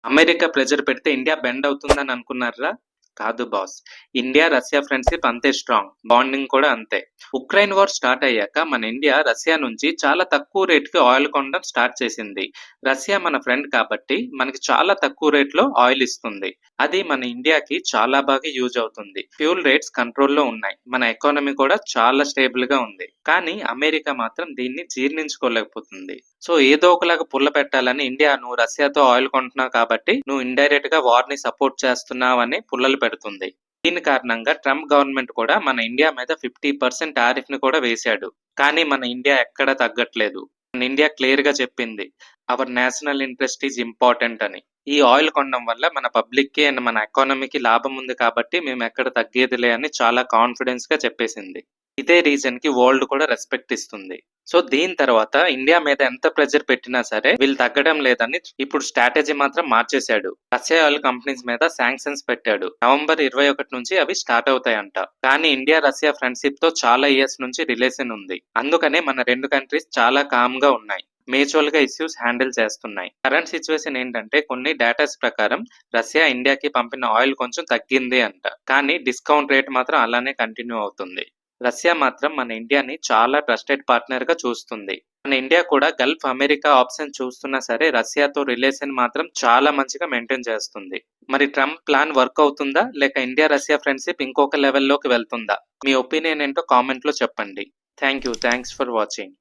America pressure పెడితే India bend అవుతుందని అనుకున్నారా? కాదు బాస్. ఇండియా, రష్యా ఫ్రెండ్‌షిప్ అంతే స్ట్రాంగ్. బాండింగ్ కూడా అంతే. ఉక్రెయిన్ వార్ స్టార్ట్ అయ్యాక మన ఇండియా రష్యా నుంచి చాలా తక్కువ రేట్‌కి ఆయిల్ కొనడం స్టార్ట్ చేసింది. రష్యా మన ఫ్రెండ్ కాబట్టి మనకి చాలా తక్కువ రేట్‌లో ఆయిల్ ఇస్తుంది. అది మన ఇండియాకి చాలా బాగా యూజ్ అవుతుంది. ఫ్యూయల్ రేట్స్ కంట్రోల్‌లో ఉన్నాయి. మన ఎకానమీ కూడా చాలా స్టేబుల్‌గా ఉంది. కానీ అమెరికా మాత్రం దీన్ని జీర్ణించుకోలేకపోతుంది. సో ఏదో ఒకలాగా పుల్ల పెట్టాలని ఇండియా నువ్వు రష్యాతో ఆయిల్ కొంటున్నావు కాబట్టి నువ్వు ఇండైరెక్ట్ గా వార్ ని సపోర్ట్ చేస్తున్నావని పుల్లలు పెడుతుంది. దీని కారణంగా ట్రంప్ గవర్నమెంట్ కూడా మన ఇండియా మీద 50% టారిఫ్ ని కూడా వేశాడు. కానీ మన ఇండియా ఎక్కడా తగ్గట్లేదు. మన ఇండియా క్లియర్ గా చెప్పింది our national interest is important అని. ఈ ఆయిల్ కొనడం వల్ల మన పబ్లిక్ కి అండ్ మన ఎకానమీకి లాభం ఉంది కాబట్టి మేము ఎక్కడ తగ్గేదిలే అని చాలా కాన్ఫిడెన్స్ గా చెప్పేసింది. ఇదే రీజన్ కి వరల్డ్ కూడా రెస్పెక్ట్ ఇస్తుంది. సో దీని తర్వాత ఇండియా మీద ఎంత ప్రెజర్ పెట్టినా సరే వీళ్ళు తగ్గడం లేదని ఇప్పుడు స్ట్రాటజీ మాత్రం మార్చేశాడు. రష్యా ఆయిల్ కంపెనీస్ మీద శాంక్షన్స్ పెట్టాడు. నవంబర్ 21 నుంచి అవి స్టార్ట్ అవుతాయంట. కానీ ఇండియా రష్యా ఫ్రెండ్షిప్ తో చాలా ఇయర్స్ నుంచి రిలేషన్ ఉంది. అందుకనే మన రెండు కంట్రీస్ చాలా కామ్ గా ఉన్నాయి. మ్యూచువల్ గా ఇష్యూస్ హ్యాండిల్ చేస్తున్నాయి. కరెంట్ సిచ్యువేషన్ ఏంటంటే కొన్ని డేటాస్ ప్రకారం రష్యా ఇండియాకి పంపిన ఆయిల్ కొంచెం తగ్గింది అంట. కానీ డిస్కౌంట్ రేట్ మాత్రం అలానే కంటిన్యూ అవుతుంది. రష్యా మాత్రం మన ఇండియాని చాలా ట్రస్టెడ్ పార్ట్నర్ గా చూస్తుంది. మన ఇండియా కూడా గల్ఫ్ అమెరికా ఆప్షన్ చూస్తున్నా సరే రష్యాతో రిలేషన్ మాత్రం చాలా మంచిగా మెయింటైన్ చేస్తుంది. మరి ట్రంప్ ప్లాన్ వర్క్ అవుతుందా లేక ఇండియా రష్యా ఫ్రెండ్షిప్ ఇంకొక లెవెల్లోకి వెళ్తుందా? మీ ఒపీనియన్ ఏంటో కామెంట్ లో చెప్పండి. Thanks for watching.